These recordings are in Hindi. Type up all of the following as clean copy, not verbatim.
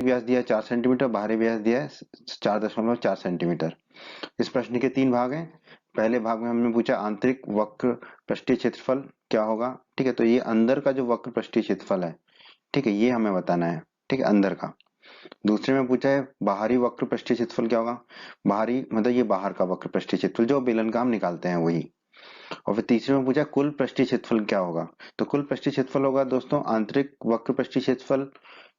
व्यास दिया है 4 सेंटीमीटर, बाहरी व्यास दिया है 4.4 सेंटीमीटर। इस प्रश्न के 3 भाग हैं। पहले भाग में हमने पूछा आंतरिक वक्र पृष्ठीय क्षेत्रफल क्या होगा, ठीक है। तो ये अंदर का जो वक्र पृष्ठीय क्षेत्रफल है, ठीक है, ये हमें बताना है, ठीक है, अंदर का। दूसरे में पूछा है बाहरी वक्र पृष्ठीय क्षेत्रफल क्या होगा। बाहरी मतलब ये बाहर का वक्र पृष्ठीय क्षेत्रफल जो बेलन का हम निकालते हैं वही। और फिर तीसरे में पूछा कुल पृष्ठीय क्षेत्रफल क्या होगा। तो कुल पृष्ठीय क्षेत्रफल होगा दोस्तों आंतरिक वक्र पृष्ठीय क्षेत्रफल,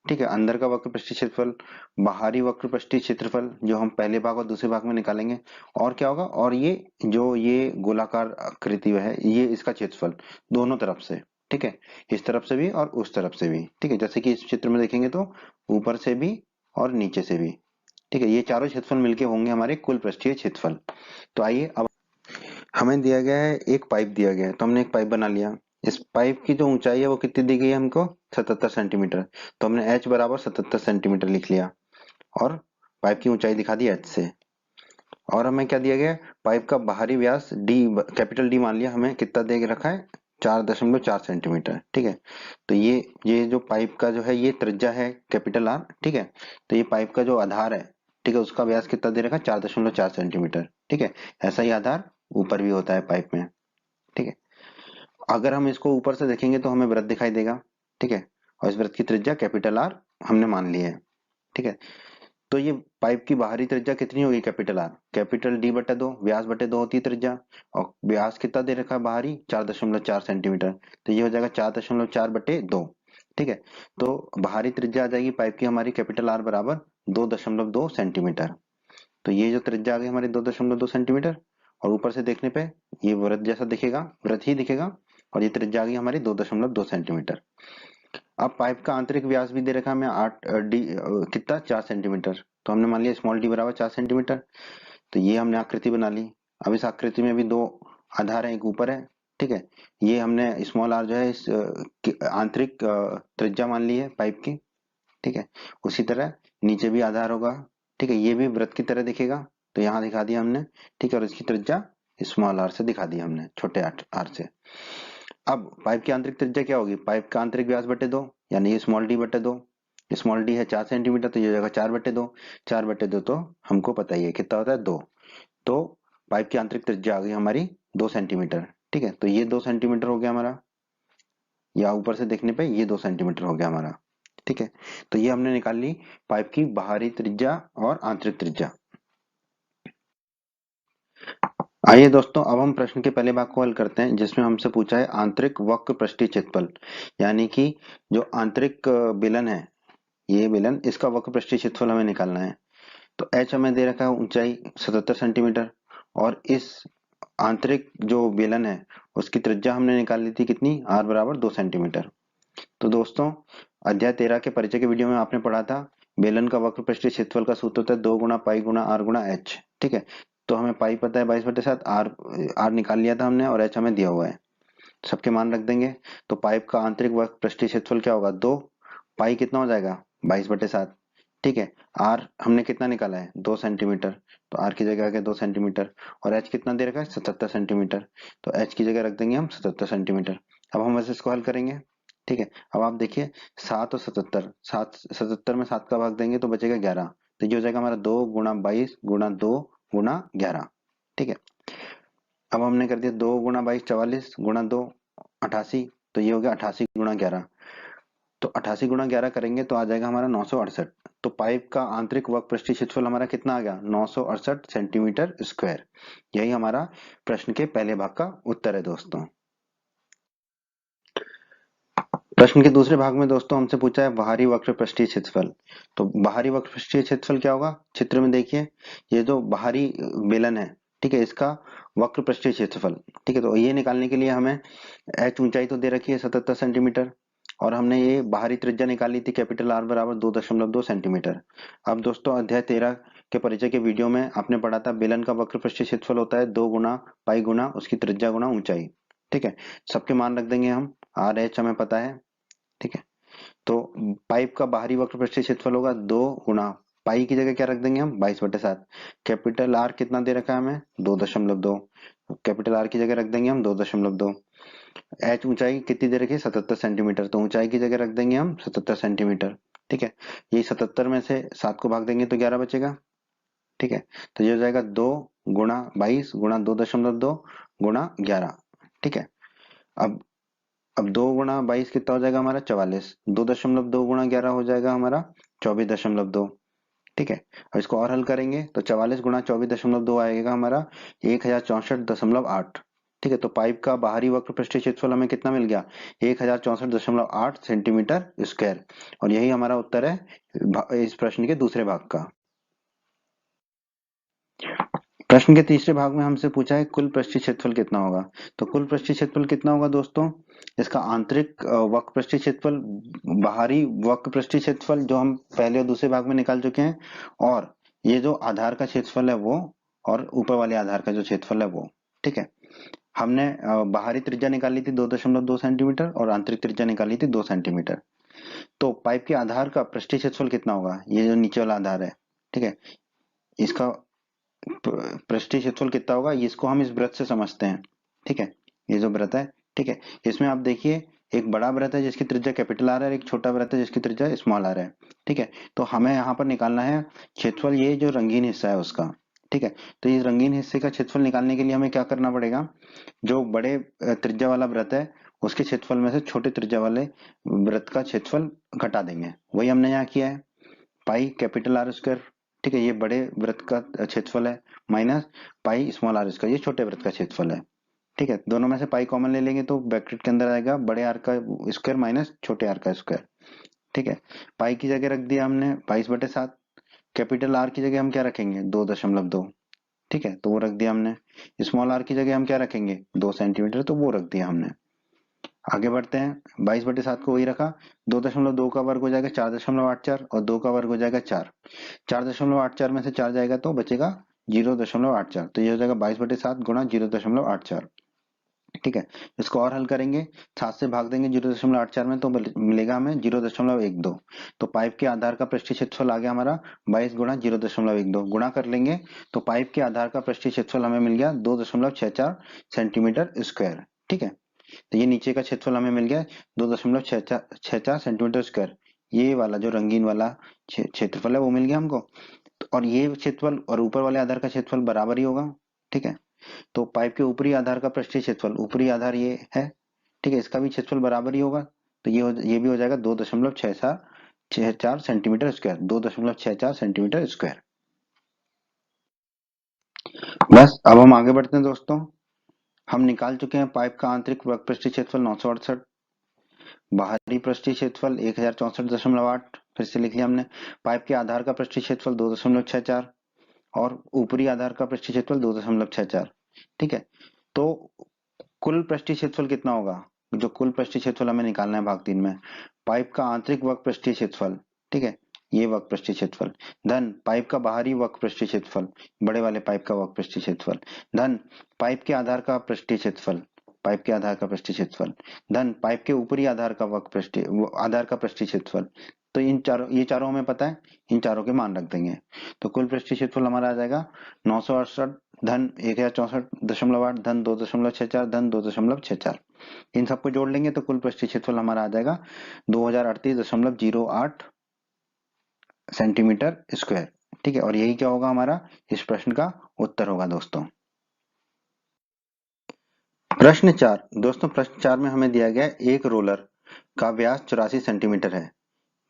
ठीक है, अंदर का वक्र पृष्ठीय क्षेत्रफल, बाहरी वक्र पृष्ठीय क्षेत्रफल जो हम पहले भाग और दूसरे भाग में निकालेंगे, और क्या होगा, और ये जो ये गोलाकार आकृति है ये इसका क्षेत्रफल दोनों तरफ से, ठीक है, इस तरफ से भी और उस तरफ से भी, ठीक है। जैसे कि इस चित्र में देखेंगे तो ऊपर से भी और नीचे से भी, ठीक है, ये चारों क्षेत्रफल मिलके होंगे हमारे कुल पृष्ठीय क्षेत्रफल। तो आइए अब हमें दिया गया है एक पाइप दिया गया है, तो हमने एक पाइप बना लिया। इस पाइप की जो ऊंचाई है वो कितनी दी गई है हमको, 77 सेंटीमीटर। तो हमने h बराबर 77 सेंटीमीटर लिख लिया और पाइप की ऊंचाई दिखा दी h से। और हमें क्या दिया गया है, पाइप का बाहरी व्यास d, कैपिटल D मान लिया, हमें कितना दे के रखा है 4.4 सेंटीमीटर, ठीक है। तो ये जो पाइप का जो है ये त्रिज्या है कैपिटल R, ठीक है। तो ये पाइप का जो आधार है, ठीक है, उसका व्यास कितना दे रखा है 4.4 सेंटीमीटर, ठीक है। ऐसा ही आधार ऊपर भी होता है पाइप में, ठीक है। अगर हम इसको ऊपर से देखेंगे तो हमें वृत्त दिखाई देगा, ठीक है, और इस वृत्त की त्रिज्या कैपिटल आर हमने मान ली है, ठीक है। तो ये पाइप की बाहरी त्रिज्या कितनी होगी कैपिटल आर, कैपिटल डी बटे दो, व्यास बटे दो होती है त्रिज्या, और व्यास कितना दे रखा है बाहरी 4.4 सेंटीमीटर। तो ये हो जाएगा 4.4 बटे दो, ठीक है। तो बाहरी त्रिज्या आ जाएगी पाइप की हमारी कैपिटल आर बराबर 2.2 सेंटीमीटर। तो ये जो त्रिज्या आ गई हमारी 2.2 सेंटीमीटर, और ऊपर से देखने पे ये वृत्त जैसा दिखेगा, वृत्त ही दिखेगा, और ये त्रिज्या आ गई हमारी 2.2 सेंटीमीटर। अब पाइप का आंतरिक व्यास भी दे रखा है हमें 8 डी कितना 4 सेंटीमीटर। तो हमने मान लिया स्मॉल डी बराबर 4 सेंटीमीटर। तो ये हमने आकृति बना ली। अब इस आकृति में भी दो आधार है, एक ऊपर है, ठीक है। ये हमने स्मॉल आर जो है इस आंतरिक त्रिज्या मान ली है पाइप की, ठीक है। उसी तरह नीचे भी आधार होगा, ठीक है, ये भी वृत्त की तरह दिखेगा। तो यहाँ दिखा दिया हमने, ठीक है, और इसकी त्रिज्या स्मॉल आर से दिखा दी हमने, छोटे आर से। अब पाइप की आंतरिक त्रिज्या क्या होगी, पाइप का आंतरिक व्यास बटे दो, यानी ये स्मॉल डी बटे दो। स्मॉल डी है 4 सेंटीमीटर, तो ये जगह 4/2, 4/2 तो हमको पता ही है कितना होता है 2। तो पाइप की आंतरिक त्रिज्या आ गई हमारी 2 सेंटीमीटर, ठीक है। तो ये 2 सेंटीमीटर हो गया हमारा, या ऊपर से देखने पे ये 2 सेंटीमीटर हो गया हमारा, ठीक है। तो ये हमने निकाल ली पाइप की बाहरी त्रिज्या और आंतरिक त्रिज्या। आइए दोस्तों अब हम प्रश्न के पहले भाग को हल करते हैं, जिसमें हमसे पूछा है आंतरिक वक्र पृष्ठीय क्षेत्रफल, यानी कि जो आंतरिक बेलन है, ये बेलन, इसका वक्र पृष्ठीय क्षेत्रफल हमें निकालना है। तो h हमें दे रखा है ऊंचाई 77 सेंटीमीटर, और इस आंतरिक जो बेलन है उसकी त्रिज्या हमने निकाल ली थी कितनी, r बराबर 2 सेंटीमीटर। तो दोस्तों अध्याय 13 के परिचय के वीडियो में आपने पढ़ा था बेलन का वक्र पृष्ठीय क्षेत्रफल का सूत्र होता है 2 गुणा पाई गुणा r गुणा h, ठीक है। तो हमें पाई पता है 22/7, r निकाल लिया था हमने, और h हमें दिया हुआ है, सबके मान रख देंगे। तो पाइप का आंतरिक वक्र पृष्ठीय क्षेत्रफल क्या होगा 2, पाई कितना हो जाएगा 22/7, ठीक है। आर हमने कितना निकाला है 2 सेंटीमीटर, तो आर की जगह आ गया 2 सेंटीमीटर, और एच कितना दे रखा है 77 सेंटीमीटर, तो एच की जगह रख देंगे हम 77 सेंटीमीटर। अब हम वैसे इसको हल करेंगे, ठीक है। अब आप देखिए 7 और 77, 77 में 7 का भाग देंगे तो बचेगा 11, तो ये हो जाएगा हमारा 2 गुणा 22 गुणा 2 गुणा 11, ठीक है। अब हमने कर दिया 2 गुणा 22 44 गुणा 2 88, तो ये हो गया 88 गुणा 11। तो 88 गुणा 11 करेंगे तो आ जाएगा हमारा 968। तो पाइप का आंतरिक वक्र पृष्ठीय क्षेत्रफल हमारा कितना आ गया 968 सेंटीमीटर स्क्वायर। यही हमारा प्रश्न के पहले भाग का उत्तर है दोस्तों। प्रश्न के दूसरे भाग में दोस्तों हमसे पूछा है बाहरी वक्र पृष्ठीय क्षेत्रफल। तो बाहरी वक्र पृष्ठीय क्षेत्रफल क्या होगा, चित्र में देखिए ये जो बाहरी बेलन है, ठीक है, इसका वक्र पृष्ठीय क्षेत्रफल, ठीक है। तो ये निकालने के लिए हमें h ऊंचाई तो दे रखी है 77 सेंटीमीटर, और हमने ये बाहरी त्रिज्या निकाली थी कैपिटल R बराबर 2.2 सेंटीमीटर। अब दोस्तों अध्याय 13 के परिचय के वीडियो में आपने पढ़ा था बेलन का वक्र पृष्ठीय क्षेत्रफल होता है 2 गुना पाई गुना उसकी त्रिज्या गुना ऊंचाई, ठीक है। सबके मान रख देंगे हम, आर एच हमें पता है, ठीक है। तो पाइप का बाहरी वक्र पृष्ठीय क्षेत्रफल होगा 2 गुना पाई की जगह क्या रख देंगे हम 22/7, कैपिटल आर कितना दे रखा है हमें 2.2, कैपिटल आर की जगह रख देंगे हम 2.2। एच ऊंचाई कितनी दे रखी है 77 सेंटीमीटर, तो ऊंचाई की जगह रख देंगे हम 77 सेंटीमीटर, ठीक है, यही 77 में से 7 को भाग देंगे तो 11 बचेगा। ठीक है, तो ये हो जाएगा 2 गुणा 22 गुणा 2.2 गुणा 11। ठीक है, अब 2 गुणा 22 कितना हो जाएगा हमारा 44, 2.2 गुणा 11 हो जाएगा हमारा 24.2। ठीक है, अब इसको और हल करेंगे तो 44 गुणा 24.2 आएगा हमारा 1064.8। ठीक है, तो पाइप का बाहरी वक्र पृष्ठीय क्षेत्रफल हमें कितना मिल गया 1064.8 सेंटीमीटर स्क्वायर। और यही हमारा उत्तर है इस प्रश्न के दूसरे भाग का। प्रश्न के तीसरे भाग में हमसे पूछा है कुल पृष्ठीय क्षेत्रफल कितना होगा। तो कुल पृष्ठीय क्षेत्रफल कितना होगा दोस्तों, इसका आंतरिक वक्र पृष्ठीय क्षेत्रफल, बाहरी वक्र पृष्ठीय क्षेत्रफल जो हम पहले और दूसरे भाग में निकाल चुके हैं, और ये जो आधार का क्षेत्रफल है वो, और ऊपर वाले आधार का जो क्षेत्रफल है वो। ठीक है, हमने बाहरी त्रिज्या निकाली थी 2.2 सेंटीमीटर और आंतरिक त्रिज्या निकाली थी 2 सेंटीमीटर। तो पाइप के आधार का पृष्ठीय क्षेत्रफल कितना होगा, ये जो नीचे वाला आधार है, ठीक है, इसका पृष्ठीय क्षेत्रफल कितना होगा, इसको हम इस वृत्त से समझते हैं। ठीक है, ये जो वृत्त है, ठीक है, इसमें आप देखिए एक बड़ा वृत्त है जिसकी त्रिज्या कैपिटल आर है और एक छोटा वृत्त है जिसकी त्रिज्या स्मॉल आर है। ठीक है, तो हमें यहाँ पर निकालना है क्षेत्रफल, ये जो रंगीन हिस्सा है उसका। ठीक है, तो इस रंगीन हिस्से का क्षेत्रफल निकालने के लिए हमें क्या करना पड़ेगा, जो बड़े त्रिज्या वाला वृत्त है उसके क्षेत्रफल में से छोटे त्रिज्या वाले वृत्त का क्षेत्रफल घटा देंगे। वही हमने यहाँ किया है, पाई कैपिटल आर स्क्वायर, ठीक है, ये बड़े वृत्त का क्षेत्रफल है, minus pi small R square, ये छोटे वृत्त का क्षेत्रफल है। ठीक है, दोनों में से पाई कॉमन ले लेंगे तो ब्रैकेट के अंदर आएगा बड़े आर का स्क्वायर माइनस छोटे आर का स्क्वायर। ठीक है, पाई की जगह रख दिया हमने 22/7, कैपिटल आर की जगह हम क्या रखेंगे 2.2। ठीक है, तो वो रख दिया हमने। स्मॉल आर की जगह हम क्या रखेंगे 2 सेंटीमीटर, तो वो रख दिया हमने। आगे बढ़ते हैं, 22/7 को वही रखा, 2.2 का वर्ग हो जाएगा 4.84 और 2 का वर्ग हो जाएगा 4। 4.84 में से 4 जाएगा तो बचेगा 0.84, तो ये हो जाएगा 22/7 गुणा 0.84। ठीक है, इसको और हल करेंगे, 7 से भाग देंगे 0.84 में तो मिलेगा हमें 0.12। तो पाइप के आधार का पृष्ठीय क्षेत्रफल आ गया हमारा 22 गुणा 0.12, गुणा कर लेंगे तो पाइप के आधार का पृष्ठीय क्षेत्रफल हमें मिल गया 2.64 सेंटीमीटर स्क्वायर। ठीक है, तो ये नीचे का क्षेत्रफल हमें मिल गया 2.64 सेंटीमीटर स्क्वायर। ये वाला जो रंगीन वाला क्षेत्रफल है वो मिल गया हमको। और ये क्षेत्रफल और ऊपर वाले आधार का क्षेत्रफल बराबर ही होगा। ठीक है, तो पाइप के ऊपरी आधार का पृष्ठीय क्षेत्रफल, ऊपरी आधार ये है, ठीक है, इसका भी क्षेत्रफल बराबर ही होगा। तो ये भी हो जाएगा 2.64 सेंटीमीटर स्क्वायर, 2.64 सेंटीमीटर स्क्वायर। बस अब हम आगे बढ़ते हैं दोस्तों। हम निकाल चुके हैं पाइप का आंतरिक वक्र पृष्ठीय क्षेत्रफल 968, बाहरी पृष्ठीय क्षेत्रफल 1064.8, फिर से लिख लिया हमने। पाइप के आधार का पृष्ठीय क्षेत्रफल 2.64 और ऊपरी आधार का पृष्ठीय क्षेत्रफल 2.64। ठीक है, तो कुल पृष्ठीय क्षेत्रफल कितना होगा, जो कुल पृष्ठीय क्षेत्रफल हमें निकालना है भाग 3 में, पाइप का आंतरिक वक्र पृष्ठीय क्षेत्रफल, ठीक है, ये वक्र पृष्ठीय क्षेत्रफल, धन पाइप का बाहरी वक्र पृष्ठीय क्षेत्रफल, बड़े वाले पाइप का वक्र पृष्ठीय क्षेत्रफल, धन पाइप के आधार का पृष्ठीय क्षेत्रफल, पाइप के आधार का पृष्ठीय क्षेत्रफल, धन पाइप के ऊपरी आधार का वक्र पृष्ठीय आधार का पृष्ठीय क्षेत्रफल। तो ये चारों हमें पता है, इन चारों के मान रख देंगे। तो कुल पृष्ठीय क्षेत्रफल हमारा आ जाएगा 968 धन 1064.8 धन 2.64 धन 2.64। इन सबको जोड़ लेंगे तो कुल पृष्ठीय क्षेत्रफल हमारा आ जाएगा 2038.08 सेंटीमीटर स्क्वायर। ठीक है, और यही क्या होगा हमारा इस प्रश्न का उत्तर होगा दोस्तों। प्रश्न 4 दोस्तों, प्रश्न 4 में हमें दिया गया है एक रोलर का व्यास 84 सेंटीमीटर है।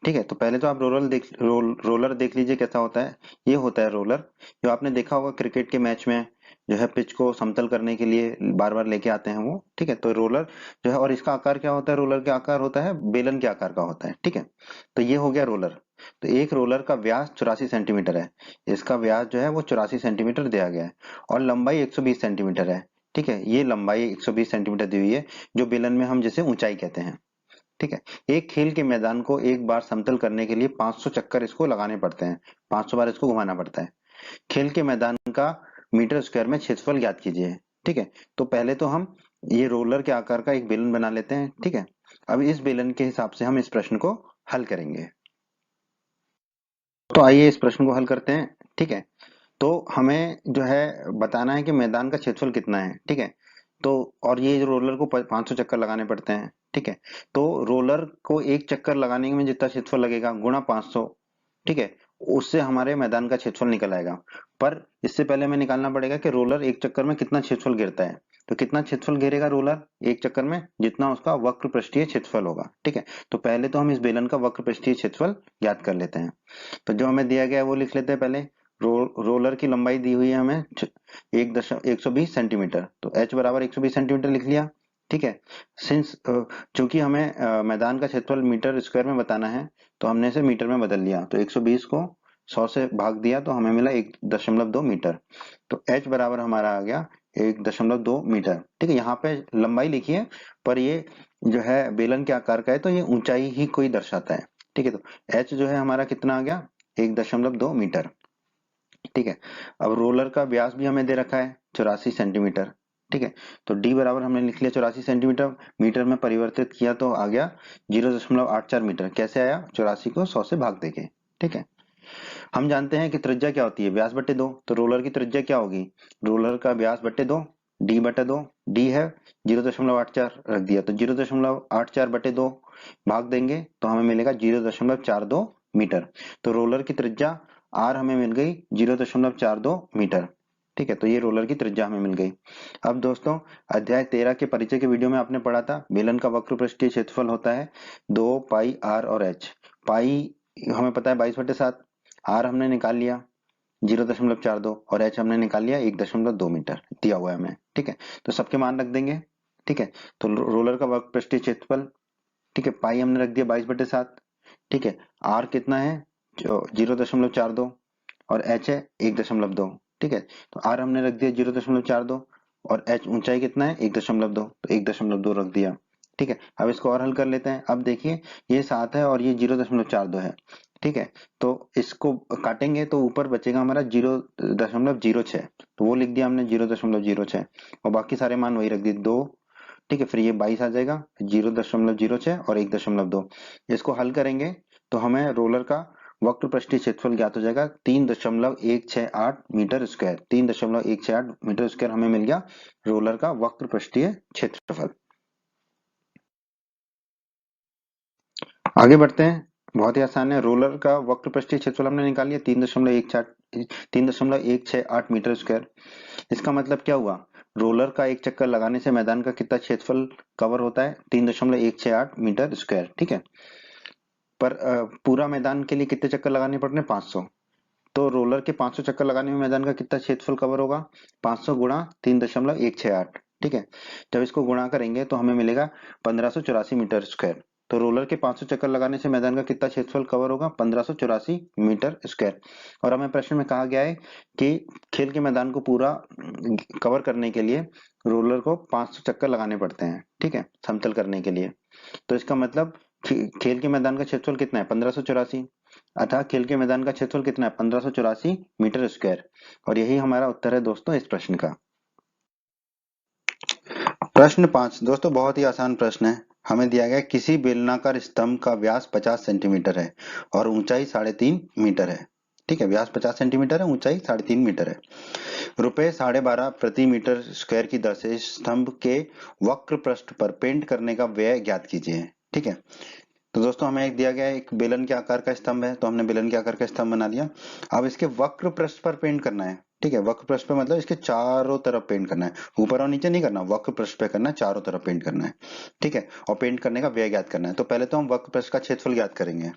ठीक है, तो पहले तो आप रोलर देख लीजिए कैसा होता है। ये होता है रोलर, जो आपने देखा होगा क्रिकेट के मैच में जो है पिच को समतल करने के लिए बार बार लेके आते हैं वो। ठीक है, तो रोलर जो है, और इसका आकार क्या होता है, रोलर का आकार होता है बेलन के आकार का होता है। ठीक है, तो ये हो गया रोलर। तो एक रोलर का व्यास 84 सेंटीमीटर है, इसका व्यास जो है वो 84 सेंटीमीटर दिया गया है और लंबाई 120 सेंटीमीटर है। ठीक है, ये लंबाई 120 सेंटीमीटर दी हुई है, जो बेलन में हम जिसे ऊंचाई कहते हैं। ठीक है, एक खेल के मैदान को एक बार समतल करने के लिए 500 चक्कर इसको लगाने पड़ते हैं, 500 बार इसको घुमाना पड़ता है। खेल के मैदान का मीटर स्क्वायर में क्षेत्रफल ज्ञात कीजिए। ठीक है, तो पहले तो हम ये रोलर के आकार का एक बेलन बना लेते हैं। ठीक है, अब इस बेलन के हिसाब से हम इस प्रश्न को हल करेंगे। तो आइए इस प्रश्न को हल करते हैं। ठीक है, तो हमें जो है बताना है कि मैदान का क्षेत्रफल कितना है। ठीक है, तो और ये रोलर को 500 चक्कर लगाने पड़ते हैं, ठीक है। तो रोलर को एक चक्कर लगाने में जितना क्षेत्रफल लगेगा गुणा 500, ठीक है, उससे हमारे मैदान का क्षेत्रफल निकल आएगा। पर इससे पहले हमें निकालना पड़ेगा कि रोलर एक चक्कर में कितना क्षेत्रफल घेरता है। तो कितना क्षेत्रफल घेरेगा रोलर एक चक्कर में, जितना उसका वक्र पृष्ठीय क्षेत्रफल होगा, ठीक है। तो पहले तो हम इस बेलन का वक्र पृष्ठीय क्षेत्रफल ज्ञात कर लेते हैं। तो जो हमें दिया गया है वो लिख लेते हैं पहले। रोलर की लंबाई दी हुई है हमें 120 सेंटीमीटर, तो h बराबर 120 सेंटीमीटर लिख लिया, ठीक है। सिंस चूंकि हमें मैदान का क्षेत्रफल मीटर स्क्वायर में बताना है, तो हमने इसे मीटर में बदल लिया। तो 120 को 100 से भाग दिया तो हमें मिला 1.2 मीटर। तो h बराबर हमारा आ गया 1.2 मीटर, ठीक है। यहाँ पे लंबाई लिखी है, पर ये जो है बेलन के आकार का है, तो ये ऊंचाई ही कोई दर्शाता है, ठीक है। तो h जो है हमारा कितना आ गया 1.2 मीटर, ठीक है। अब रोलर का व्यास भी हमें दे रखा है 84 सेंटीमीटर, ठीक है। तो d बराबर हमने लिख लिया 84 सेंटीमीटर, मीटर में परिवर्तित किया तो आ गया 0.84 मीटर। कैसे आया, 84 को 100 से भाग देके, ठीक है। हम जानते हैं कि त्रिज्या क्या होती है, व्यास बटे 2। तो रोलर की त्रिज्या क्या होगी, रोलर का व्यास बटे 2, d बटे 2, d है 0.84 रख दिया, तो 0.84 बटे 2 भाग देंगे तो हमें मिलेगा 0.42 मीटर। तो रोलर की त्रिज्या r हमें मिल गई 0.42 मीटर, ठीक है। तो ये रोलर की त्रिज्या हमें मिल गई। अब दोस्तों अध्याय 13 के परिचय के वीडियो में आपने पढ़ा था बेलन का वक्र पृष्ठीय क्षेत्रफल होता है 2 पाई r और h। पाई हमें पता है 22/7, r हमने निकाल लिया 0.42 और h हमने निकाल लिया 1.2 मीटर दिया हुआ है हमें, ठीक है। तो सबके मान रख देंगे, ठीक है। तो रोलर का वक्र पृष्ठीय क्षेत्रफल, ठीक है, पाई हमने रख दिया 22/7, ठीक है। r कितना है 0.42 और h है 1.2, ठीक है। तो r हमने रख दिया 0.42 और h ऊंचाई कितना है 1.2, तो 1.2 रख दिया, ठीक है। अब इसको और हल कर लेते हैं। अब देखिए ये 7 है और ये 0.42 है, ठीक है। तो इसको काटेंगे तो ऊपर बचेगा हमारा 0.06, तो वो लिख दिया हमने 0.06 और बाकी सारे मान वही रख दिए 2, ठीक है। फिर ये 22 आ जाएगा 0.06 और 1.2। इसको हल करेंगे तो हमें रोलर का वक्र पृष्ठीय क्षेत्रफल ज्ञात हो जाएगा 3.168 मीटर स्क्वायर। 3.168 मीटर स्क्वायर हमें मिल गया रोलर का वक्र पृष्ठीय क्षेत्रफल। आगे बढ़ते हैं, बहुत ही आसान है। रोलर का वक्र पृष्ठीय क्षेत्रफल हमने निकाल लिया 3.168 मीटर स्क्वायर। इसका मतलब क्या हुआ, रोलर का एक चक्कर लगाने से मैदान का कितना क्षेत्रफल कवर होता है 3.168 मीटर स्क्वायर, ठीक है। पर पूरा मैदान के लिए कितने चक्कर लगाने पड़ने 500। तो रोलर के 500 चक्कर लगाने में मैदान का कितना क्षेत्रफल कवर होगा 500 गुणा 3.168, ठीक है। जब इसको गुणा करेंगे तो हमें मिलेगा 1584 मीटर स्क्वायर। तो रोलर के 500 चक्कर लगाने से मैदान का कितना क्षेत्रफल कवर होगा 1584 मीटर स्क्वायर। और हमें प्रश्न में कहा गया है कि खेल के मैदान को पूरा कवर करने के लिए रोलर को 500 चक्कर लगाने पड़ते हैं, ठीक है, समतल करने के लिए। तो इसका मतलब खेल के मैदान का क्षेत्रफल कितना है 1584, अतः खेल के मैदान का क्षेत्रफल कितना है 1584 मीटर स्क्वायर। और यही हमारा उत्तर है दोस्तों इस प्रश्न का। प्रश्न 5 दोस्तों बहुत ही आसान प्रश्न है। हमें दिया गया किसी बेलनाकार स्तंभ का व्यास 50 सेंटीमीटर है और ऊंचाई 3.5 मीटर है, ठीक है। व्यास 50 सेंटीमीटर है, ऊंचाई 3.5 मीटर है। रुपए 12.5 प्रति मीटर स्क्वायर की दर से स्तंभ के वक्र पृष्ठ पर पेंट करने का व्यय ज्ञात कीजिए, ठीक है। तो दोस्तों हमें एक दिया गया है, एक बेलन के आकार का स्तंभ है, तो हमने बेलन के आकार का स्तंभ बना लिया। अब इसके वक्र पृष्ठ पर पेंट करना है, ठीक है। वक्र पृष्ठ पे मतलब इसके चारों तरफ पेंट करना है, ऊपर और नीचे नहीं करना, वक्र पृष्ठ पे करना है, चारों तरफ पेंट करना है, ठीक है। और पेंट करने का व्यय ज्ञात करना है। तो पहले तो हम वक्र पृष्ठ का क्षेत्रफल ज्ञात करेंगे,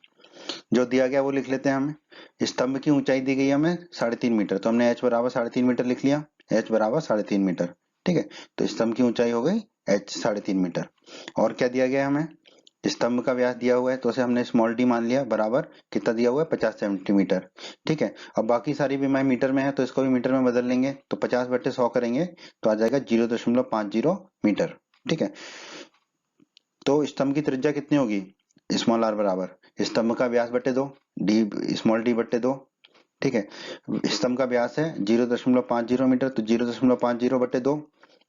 जो दिया गया वो लिख लेते हैं। हमें स्तंभ की ऊंचाई दी गई है हमें 3.5 मीटर, तो हमने h बराबर 3.5 मीटर लिख लिया, h बराबर 3.5 मीटर, ठीक है। तो स्तंभ की ऊंचाई हो गई h 3.5 मीटर। और क्या दिया गया है, हमें स्तंभ का व्यास दिया हुआ है, तो उसे हमने स्मॉल डी मान लिया, बराबर कितना दिया हुआ है 50 सेंटीमीटर, ठीक है। अब बाकी सारी भी मीटर में है तो इसको भी मीटर में बदल लेंगे, तो 50/100 करेंगे तो आ जाएगा 0.50 मीटर, ठीक है। तो स्तंभ की त्रिज्या कितनी होगी, स्मॉल आर बराबर स्तंभ का व्यास बटे 2, डी स्मॉल डी बटे 2, ठीक है। स्तंभ का व्यास है 0.50 मीटर, तो 0.50 बटे 2,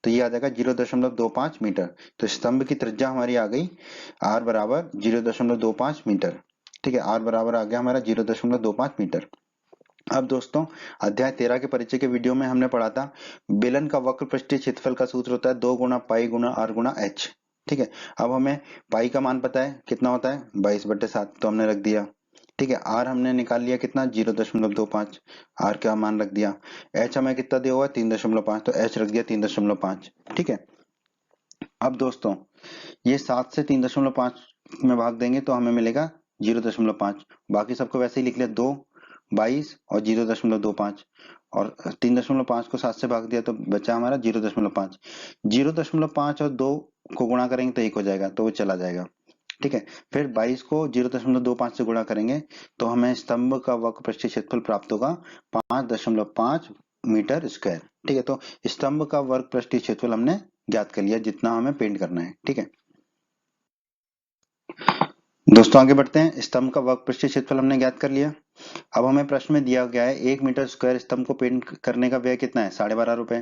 तो ये आ जाएगा 0.25 मीटर। तो स्तंभ की त्रिज्या हमारी आ गई r बराबर 0.25 मीटर, ठीक है। r बराबर आ गया हमारा 0.25 मीटर। अब दोस्तों अध्याय 13 के परिचय के वीडियो में हमने पढ़ा था बेलन का वक्र पृष्ठीय क्षेत्रफल का सूत्र होता है 2 गुणा पाई गुणा आर गुणा एच। ठीक है, अब हमें पाई का मान पता है कितना होता है 22/7, तो हमने रख दिया। ठीक है, आर हमने निकाल लिया कितना 0.25, आर का मान रख दिया। एच हमें कितना दिया हुआ है 3.5, तो एच रख दिया 3.5। ठीक है, अब दोस्तों ये 7 से 3.5 में भाग देंगे तो हमें मिलेगा 0.5। बाकी सबको वैसे ही लिख लिया 2, 22 और 0.25, और 3.5 को 7 से भाग दिया तो बचा हमारा 0.5। 0.5 और 2 को गुणा करेंगे तो 1 हो जाएगा, तो वो चला जाएगा। ठीक है, फिर 22 को 0.25 से गुणा करेंगे तो हमें स्तंभ का वक्र पृष्ठीय क्षेत्रफल प्राप्त होगा 5.5 मीटर स्क्वायर। ठीक है, तो स्तंभ का वर्ग पृष्ठीय क्षेत्रफल हमने ज्ञात कर लिया जितना हमें पेंट करना है। ठीक है दोस्तों, आगे बढ़ते हैं। स्तंभ का वक्र पृष्ठीय क्षेत्रफल हमने ज्ञात कर लिया। अब हमें प्रश्न में दिया गया है 1 मीटर स्क्वायर स्तंभ को पेंट करने का व्यय कितना है 12.5 रुपए।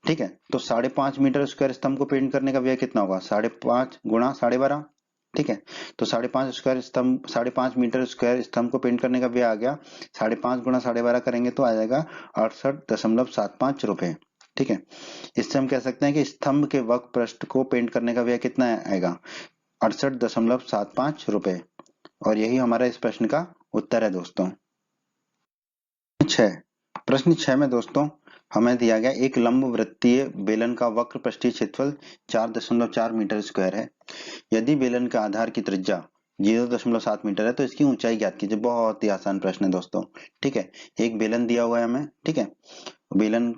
ठीक है, तो 5.5 मीटर स्क्वायर स्तंभ को पेंट करने का व्यय कितना होगा 5.5 गुणा 12.5। ठीक है, तो 5.5 मीटर स्क्वायर स्तंभ को पेंट करने का व्यय आ गया 5.5 गुणा 12.5 करेंगे तो आ जाएगा 68.75 रुपए। ठीक है, इससे हम कह सकते हैं कि स्तंभ के वक्र पृष्ठ को पेंट करने का व्यय कितना आएगा 68.75 रुपए, और यही हमारा इस प्रश्न का उत्तर है दोस्तों। प्रश्न 6 में दोस्तों हमें दिया गया एक लंब वृत्तीय बेलन का वक्र पृष्ठीय क्षेत्रफल 4.4 मीटर स्क्वायर है। यदि बेलन का आधार की त्रिज्या 0.7 मीटर है तो इसकी ऊंचाई ज्ञात कीजिए। बहुत ही आसान प्रश्न है दोस्तों। ठीक है, एक बेलन दिया हुआ है हमें। ठीक है, बेलन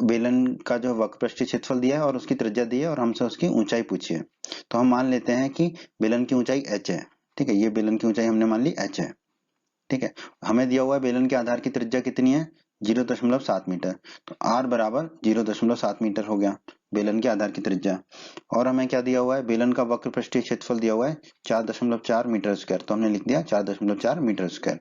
बेलन का जो वक्र पृष्ठीय क्षेत्रफल दिया है और उसकी त्रिज्या दी है और हमसे उसकी ऊंचाई पूछी है। तो हम मान लेते हैं कि बेलन की ऊंचाई h है। ठीक है, ये बेलन की ऊंचाई हमने मान ली h है। ठीक है, हमें दिया हुआ है बेलन के आधार की त्रिज्या कितनी है 0.7 मीटर, तो r बराबर 0.7 मीटर हो गया बेलन के आधार की त्रिज्या। और हमें क्या दिया हुआ है बेलन का वक्र पृष्ठीय क्षेत्रफल दिया हुआ है 4.4 मीटर स्क्वायर, तो हमने लिख दिया 4.4 मीटर स्क्वायर।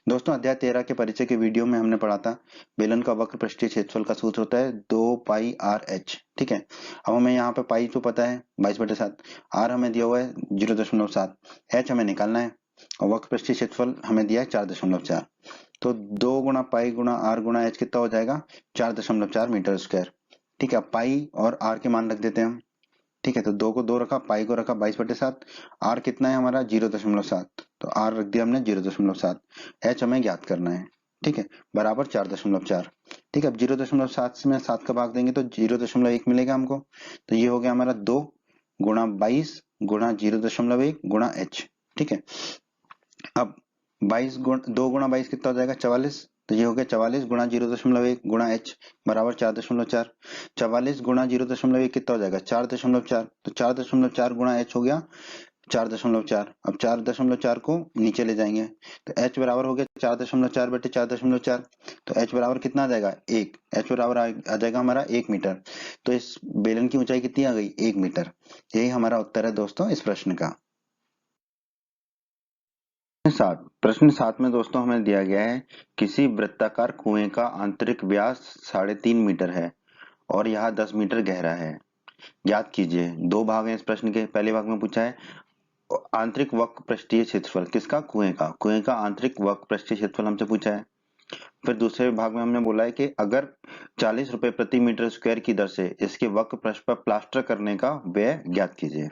दोस्तों अध्याय 13 के परिचय के वीडियो में हमने पढ़ा था बेलन का वक्र पृष्ठीय क्षेत्रफल का सूत्र होता है 2 पाई आर एच। ठीक है, अब हमें यहाँ पे पाई तो पता है 22/7, आर हमें दिया हुआ है 0.7, एच हमें निकालना है और वक्र पृष्ठीय क्षेत्रफल हमें दिया है 4.4, तो 2 गुणा पाई गुणा आर गुणा एच कितना हो जाएगा 4.4 मीटर स्क्वायर। ठीक है, पाई और आर के मान रख देते हैं हम। ठीक है, तो 2 को 2 रखा, पाई को रखा 22/7, आर कितना है हमारा 0.7, तो आर रख दिया हमने 0.7, एच हमें ज्ञात करना है। ठीक है, बराबर 4.4। ठीक है, अब 0.7 में 7 का भाग देंगे तो 0.1 मिलेगा हमको, तो ये हो गया हमारा 2 गुणा 22 गुणा 0.1 गुणा एच। ठीक है, अब 2 गुणा 22 कितना हो जाएगा 44, तो ये हो गया 44 गुणा 0.1 गुणा एच बराबर 4.4। 44 गुणा 0.1 कितना हो जाएगा 4.4, तो 4.4 गुणा एच हो गया 4.4। अब 4.4 को नीचे ले जाएंगे तो एच बराबर हो गया 4.4 बटे 4.4, तो एच बराबर कितना आ जाएगा 1, एच बराबर आ जाएगा हमारा 1 मीटर। तो इस बेलन की ऊंचाई कितनी आ गई 1 मीटर। यही हमारा उत्तर है दोस्तों इस प्रश्न का। प्रश्न 7 में दोस्तों हमें दिया गया है किसी वृत्ताकार कुएं का आंतरिक व्यास 3.5 मीटर है और यह 10 मीटर गहरा है। ज्ञात कीजिए। दो भाग हैं इस प्रश्न के। पहले भाग में पूछा है आंतरिक वक्र पृष्ठीय क्षेत्रफल किसका कुएं का आंतरिक वक्र पृष्ठीय क्षेत्रफल हमसे पूछा है। फिर दूसरे भाग में हमने बोला है कि अगर 40 रुपए प्रति मीटर स्क्वायर की दर से इसके वक्र पृष्ठ पर प्लास्टर करने का व्यय ज्ञात कीजिए।